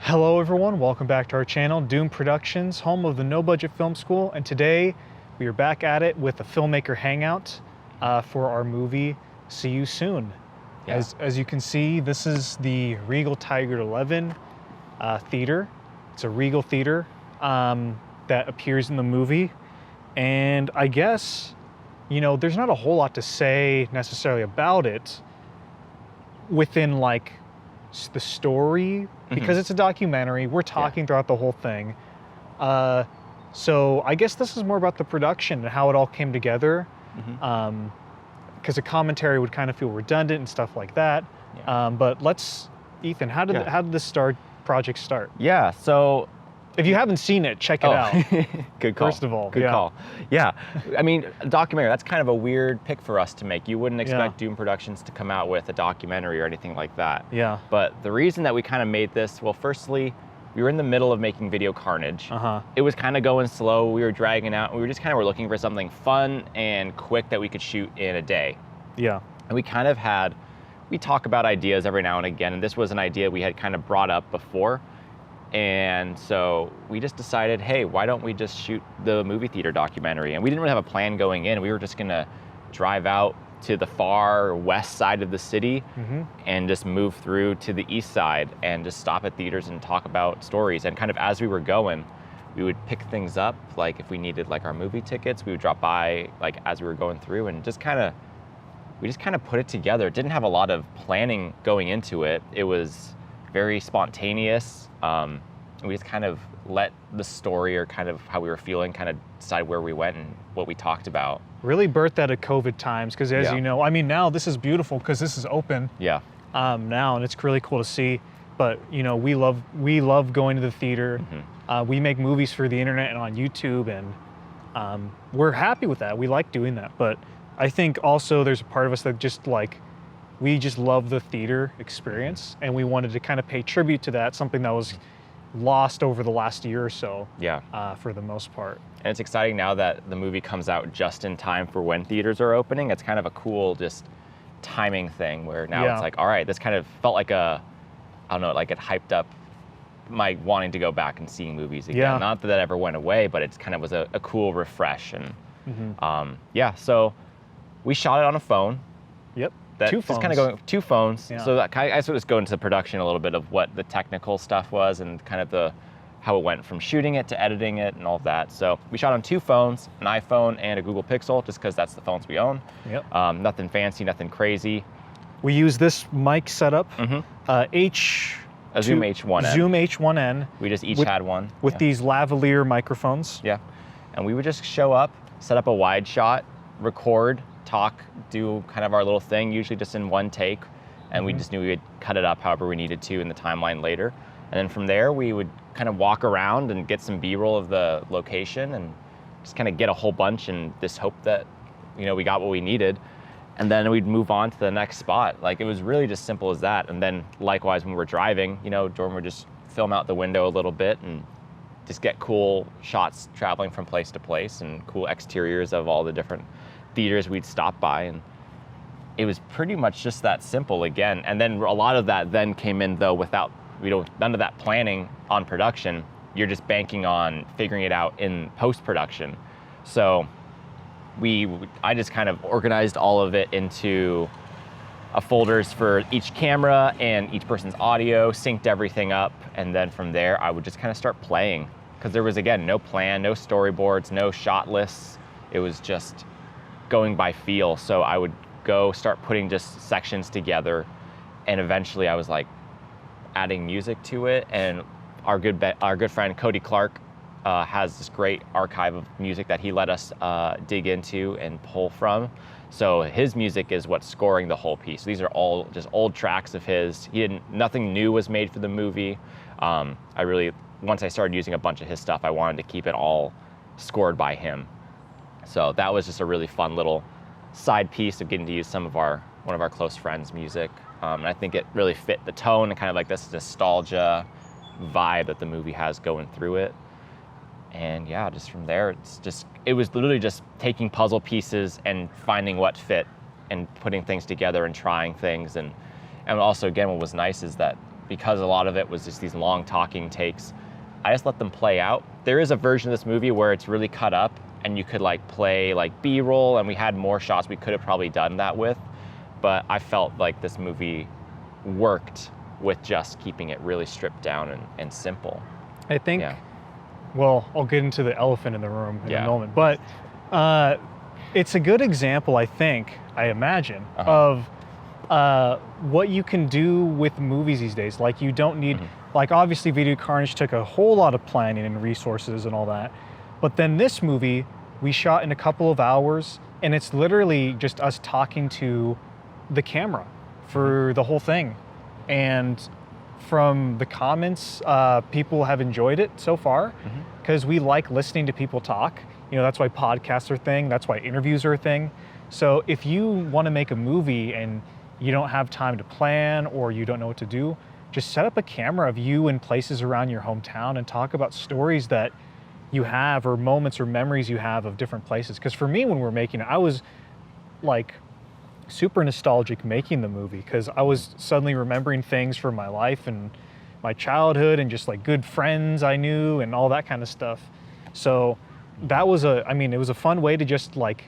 Hello everyone, welcome back to our channel, Doom Productions, home of the No Budget Film School, and today we are back at it with a Filmmaker Hangout for our movie, See You Soon. Yeah. As you can see, this is the Regal Tiger 11 theater. It's a Regal theater that appears in the movie, and I guess, you know, there's not a whole lot to say necessarily about it within like the story, because it's a documentary. We're talking throughout the whole thing. So I guess this is more about the production and how it all came together. Because a commentary would kind of feel redundant and stuff like that. Yeah. But Ethan, how did this project start? Yeah, so if you haven't seen it, check it out. Good call. First of all, good call. Yeah, I mean, a documentary, that's kind of a weird pick for us to make. You wouldn't expect Doom Productions to come out with a documentary or anything like that. Yeah. But the reason that we kind of made this, well, firstly, we were in the middle of making Video Carnage. It was kind of going slow. We were dragging out. We were just kind of looking for something fun and quick that we could shoot in a day. Yeah. And we talk about ideas every now and again, and this was an idea we had kind of brought up before. And so we just decided, hey, why don't we just shoot the movie theater documentary? And we didn't really have a plan going in. We were just gonna drive out to the far west side of the city and just move through to the east side and just stop at theaters and talk about stories. And kind of as we were going, we would pick things up. Like if we needed like our movie tickets, we would drop by like as we were going through and we just kind of put it together. It didn't have a lot of planning going into it. It was very spontaneous. We just kind of let the story or kind of how we were feeling kind of decide where we went and what we talked about. Really birthed out of COVID times, because as you know, I mean, now this is beautiful because this is open. Yeah. Now, and it's really cool to see. But you know, we love going to the theater. We make movies for the internet and on YouTube, and we're happy with that. We like doing that. But I think also there's a part of us that just like, we just love the theater experience, and we wanted to kind of pay tribute to that, something that was lost over the last year or so. Yeah. For the most part. And it's exciting now that the movie comes out just in time for when theaters are opening. It's kind of a cool just timing thing where now it's like, all right, this kind of felt like I don't know, like it hyped up my wanting to go back and seeing movies again. Yeah. Not that that ever went away, but it's kind of was a cool refresh. And yeah, so we shot it on a phone. Yep. Two phones. Yeah. So that I sort of go into production a little bit of what the technical stuff was and kind of how it went from shooting it to editing it and all of that. So we shot on 2 phones, an iPhone and a Google Pixel, just because that's the phones we own. Yep. Nothing fancy, nothing crazy. We use this mic setup, A Zoom H1N. Zoom H1N. We just each had one. With these lavalier microphones. Yeah. And we would just show up, set up a wide shot, record, talk, do kind of our little thing, usually just in one take. And we just knew we would cut it up however we needed to in the timeline later. And then from there, we would kind of walk around and get some B-roll of the location and just kind of get a whole bunch and just hope that, you know, we got what we needed. And then we'd move on to the next spot. Like, it was really just simple as that. And then likewise, when we're driving, you know, Jordan would just film out the window a little bit and just get cool shots traveling from place to place and cool exteriors of all the different theaters we'd stop by. And it was pretty much just that simple again. And then a lot of that then came in though without, none of that planning on production. You're just banking on figuring it out in post-production. So I just kind of organized all of it into folders for each camera and each person's audio, synced everything up. And then from there, I would just kind of start playing. Because there was, again, no plan, no storyboards, no shot lists. It was just going by feel. So I would go start putting just sections together, and eventually I was like adding music to it. And our good friend Cody Clark has this great archive of music that he let us dig into and pull from. So his music is what's scoring the whole piece. These are all just old tracks of his. Nothing new was made for the movie. Once I started using a bunch of his stuff, I wanted to keep it all scored by him. So that was just a really fun little side piece of getting to use one of our close friends' music. And I think it really fit the tone and kind of like this nostalgia vibe that the movie has going through it. And yeah, just from there, it was literally just taking puzzle pieces and finding what fit and putting things together and trying things. And also, again, what was nice is that because a lot of it was just these long talking takes, I just let them play out. There is a version of this movie where it's really cut up and you could like play like B-roll, and we had more shots we could have probably done that with, but I felt like this movie worked with just keeping it really stripped down and simple. I think, well, I'll get into the elephant in the room in a moment, but it's a good example, I think, I imagine, of what you can do with movies these days. Like, you don't need, like, obviously Video Carnage took a whole lot of planning and resources and all that, but then this movie we shot in a couple of hours, and it's literally just us talking to the camera for the whole thing. And from the comments, people have enjoyed it so far, because we like listening to people talk. You know, that's why podcasts are a thing, that's why interviews are a thing. So if you want to make a movie and you don't have time to plan, or you don't know what to do, just set up a camera of you in places around your hometown and talk about stories that you have, or moments or memories you have of different places. Because for me, when we were making it, I was like super nostalgic making the movie, because I was suddenly remembering things from my life and my childhood, and just like good friends I knew and all that kind of stuff. So that was it was a fun way to just like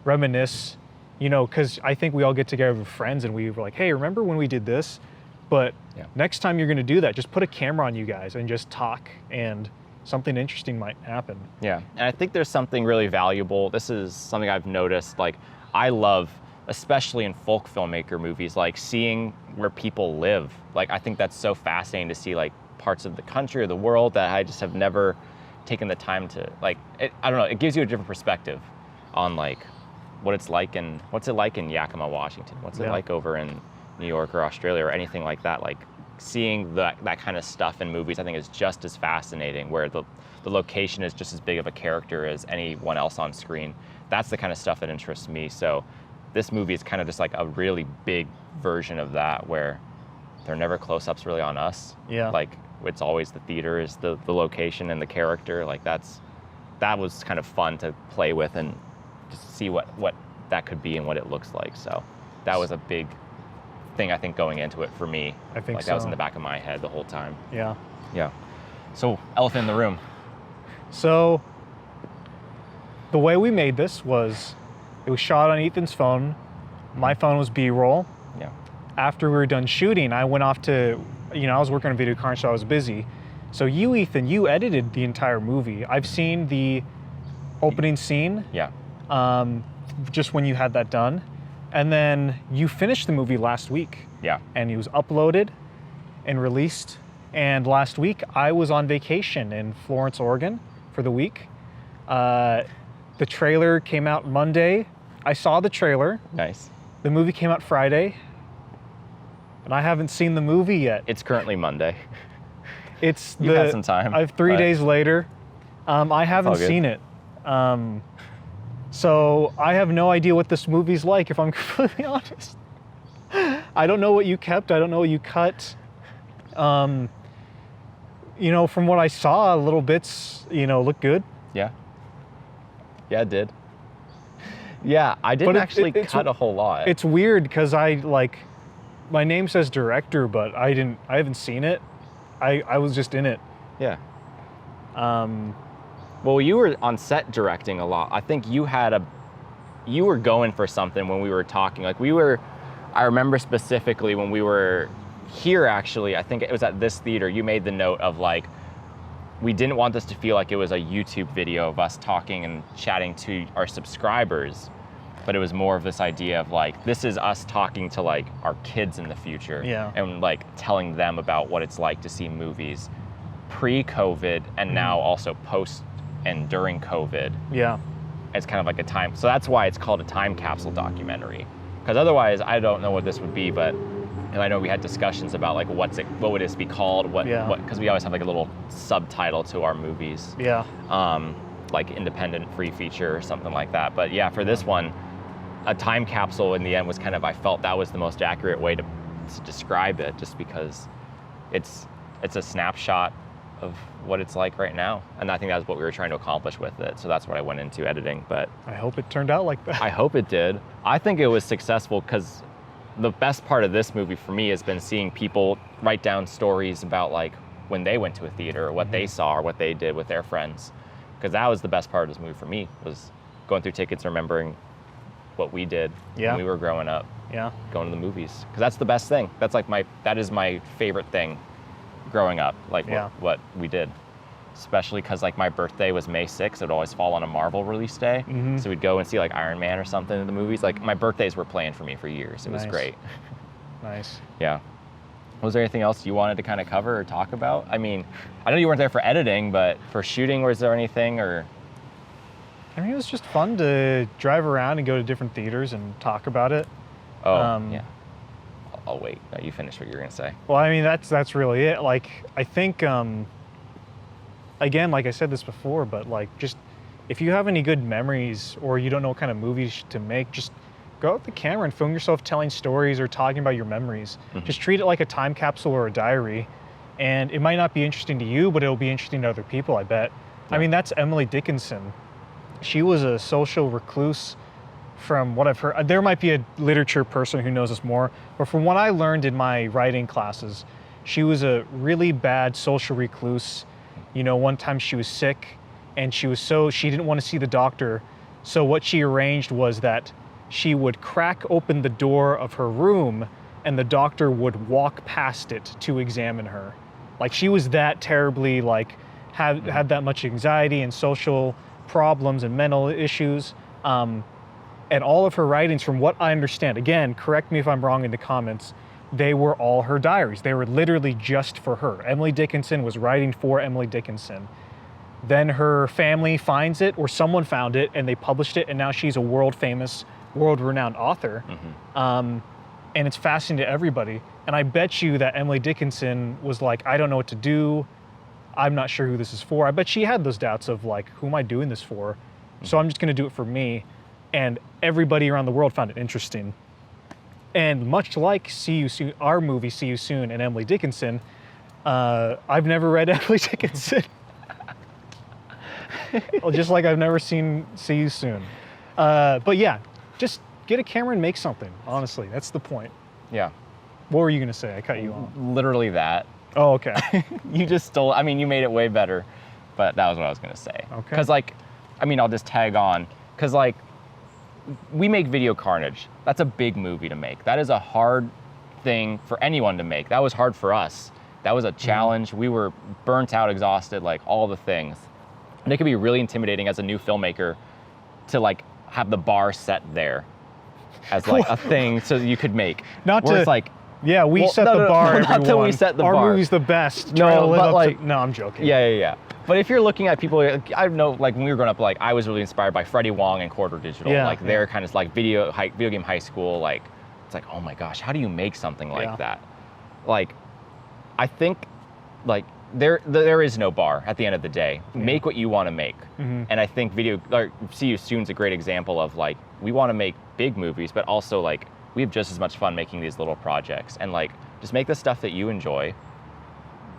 reminisce, you know, because I think we all get together with friends and we were like, hey, remember when we did this? But next time you're going to do that, just put a camera on you guys and just talk, and something interesting might happen. Yeah, and I think there's something really valuable. This is something I've noticed. Like, I love, especially in folk filmmaker movies, like seeing where people live. Like, I think that's so fascinating to see like parts of the country or the world that I just have never taken the time to, like, I don't know, it gives you a different perspective on like what it's like, and what's it like in Yakima, Washington? What's it like over in New York or Australia or anything like that? Like, seeing that kind of stuff in movies, I think, is just as fascinating, where the location is just as big of a character as anyone else on screen. That's the kind of stuff that interests me. So this movie is kind of just like a really big version of that, where there are never close-ups really on us. Like, it's always the theater is the location and the character. Like, that was kind of fun to play with and just see what that could be and what it looks like. So that was a big thing, I think, going into it for me. I think like, that was in the back of my head the whole time. Yeah. So, elephant in the room. So the way we made this was, it was shot on Ethan's phone. My phone was B-roll. After we were done shooting, I went off to, you know, I was working on Video Carnage, so I was busy. So you, Ethan, you edited the entire movie. I've seen the opening scene. Just when you had that done. And then you finished the movie last week. And it was uploaded and released. And last week I was on vacation in Florence, Oregon for the week. The trailer came out Monday. I saw the trailer. Nice. The movie came out Friday. And I haven't seen the movie yet. It's currently Monday. You had some time. I have 3 days later. I haven't seen it. So I have no idea what this movie's like, if I'm completely honest. I don't know what you kept. I don't know what you cut. You know, from what I saw, little bits, you know, look good. Yeah, it did. I didn't actually cut a whole lot. It's weird because my name says director, but I haven't seen it. I was just in it. Well, you were on set directing a lot. I think you were going for something when we were talking. Like, I remember specifically when we were here, actually, I think it was at this theater, you made the note of like, we didn't want this to feel like it was a YouTube video of us talking and chatting to our subscribers, but it was more of this idea of like, this is us talking to like our kids in the future. And like telling them about what it's like to see movies pre-COVID and now also post and during COVID. It's kind of like a time, so that's why it's called a time capsule documentary. Because otherwise, I don't know what this would be, but I know we had discussions about like what would this be called, because we always have like a little subtitle to our movies. Like independent free feature or something like that. But for this one, a time capsule in the end was kind of, I felt that was the most accurate way to describe it, just because it's a snapshot of what it's like right now. And I think that's what we were trying to accomplish with it. So that's what I went into editing. But I hope it turned out like that. I hope it did. I think it was successful because the best part of this movie for me has been seeing people write down stories about like when they went to a theater, or what they saw, or what they did with their friends. Because that was the best part of this movie for me, was going through tickets and remembering what we did when we were growing up. Yeah. Going to the movies. Because that's the best thing. That's like that is my favorite thing growing up, like what we did. Especially because like my birthday was May 6th, it would always fall on a Marvel release day. So we'd go and see like Iron Man or something in the movies. Like my birthdays were planned for me for years. It was great. Nice. Yeah. Was there anything else you wanted to kind of cover or talk about? I mean, I know you weren't there for editing, but for shooting, was there anything or? I mean, it was just fun to drive around and go to different theaters and talk about it. Oh, yeah. I'll wait. No, you finish what you're gonna say. Well, I mean, that's really it. Like, I think, again, like I said this before, but like, just if you have any good memories or you don't know what kind of movies to make, just go out with the camera and film yourself telling stories or talking about your memories. Just treat it like a time capsule or a diary. And it might not be interesting to you, but it'll be interesting to other people, I bet. I mean, that's Emily Dickinson. She was a social recluse from what I've heard. There might be a literature person who knows this more, but from what I learned in my writing classes, she was a really bad social recluse. You know, one time she was sick and she didn't want to see the doctor. So what she arranged was that she would crack open the door of her room and the doctor would walk past it to examine her. Like, she was that terribly, like, had that much anxiety and social problems and mental issues. And all of her writings, from what I understand, again, correct me if I'm wrong in the comments, they were all her diaries. They were literally just for her. Emily Dickinson was writing for Emily Dickinson. Then her family finds it, or someone found it, and they published it, and now she's a world-famous, world-renowned author. And it's fascinating to everybody. And I bet you that Emily Dickinson was like, I don't know what to do. I'm not sure who this is for. I bet she had those doubts of like, who am I doing this for? So I'm just gonna do it for me. And everybody around the world found it interesting. And much like See You Soon, our movie See You Soon and Emily Dickinson, I've never read Emily Dickinson. Well, just like I've never seen See You Soon. But yeah, just get a camera and make something, honestly. That's the point. Yeah. What were you gonna say? I cut you off. Literally that. Oh, okay. You just stole, I mean, you made it way better, but that was what I was gonna say. Okay. Because like, I mean, I'll just tag on, because like, we make Video Carnage. That's a big movie to make. That is a hard thing for anyone to make. That was hard for us. That was a challenge. We were burnt out, exhausted, like all the things. And it could be really intimidating as a new filmmaker to like have the bar set there as like a thing so you could make. It's like, yeah, we set the bar. Not that we set the bar. Our movie's the best. No, but like, no, I'm joking. Yeah. But if you're looking at people, I know, like when we were growing up, like I was really inspired by Freddie Wong and Quarter Digital. Like they're kind of like video game high school. Like it's like, oh my gosh, how do you make something like that? Like, I think, like there is no bar at the end of the day. Make what you want to make. And I think See You Soon's a great example of like, we want to make big movies, but also like we have just as much fun making these little projects, and like just make the stuff that you enjoy.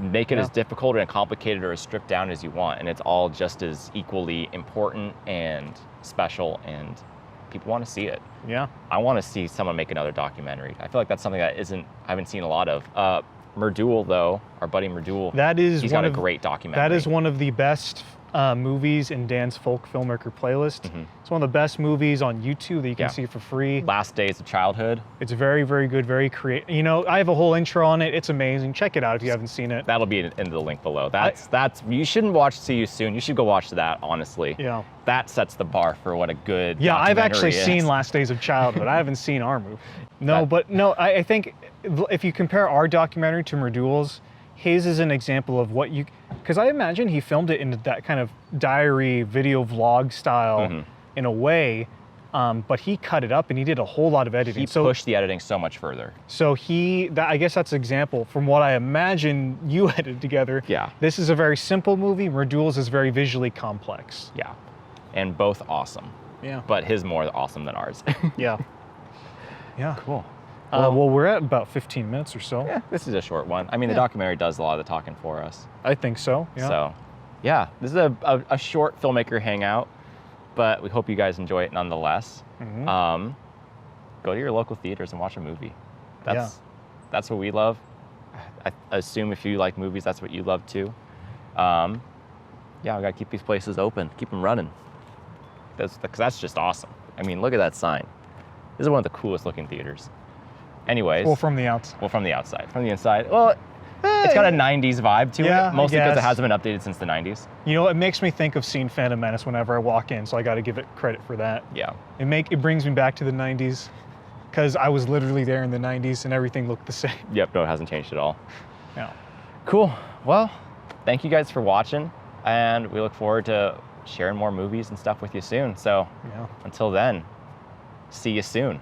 Make it as difficult and complicated or as stripped down as you want, and it's all just as equally important and special, and people want to see it. Yeah. I want to see someone make another documentary. I feel like that's something that I haven't seen a lot of. Merdul, though, our buddy Merdul, he's got a great documentary. That is one of the best movies in Dan's Folk Filmmaker playlist. It's one of the best movies on YouTube that you can see for free. Last Days of Childhood. It's very, very good, very creative. You know, I have a whole intro on it. It's amazing. Check it out if you haven't seen it. That'll be in the link below. You shouldn't watch See You Soon. You should go watch that, honestly. Yeah. That sets the bar for what a good documentary I've actually seen Last Days of Childhood. I haven't seen our movie. I think if you compare our documentary to Merdul's, his is an example of what you, because I imagine he filmed it in that kind of diary video vlog style in a way, but he cut it up and he did a whole lot of editing. He pushed the editing so much further. So I guess that's an example from what I imagine you edited together. Yeah. This is a very simple movie. Merdul's is very visually complex. Yeah. And both awesome. Yeah. But his more awesome than ours. Yeah. Yeah. Cool. Well, we're at about 15 minutes or so. Yeah, this is a short one. I mean, the documentary does a lot of the talking for us. I think so, yeah. So, yeah, this is a short filmmaker hangout, but we hope you guys enjoy it nonetheless. Go to your local theaters and watch a movie. That's what we love. I assume if you like movies, that's what you love too. Yeah, we gotta keep these places open, keep them running. Because that's just awesome. I mean, look at that sign. This is one of the coolest looking theaters. Anyways. Well, from the outside. Well, from the outside. From the inside, well, it's got a 90s vibe to it, mostly because it hasn't been updated since the 90s. You know, it makes me think of seeing Phantom Menace whenever I walk in, so I got to give it credit for that. Yeah. It brings me back to the 90s, because I was literally there in the 90s and everything looked the same. Yep, no, it hasn't changed at all. Yeah. Cool. Well, thank you guys for watching, and we look forward to sharing more movies and stuff with you soon. So until then, see you soon.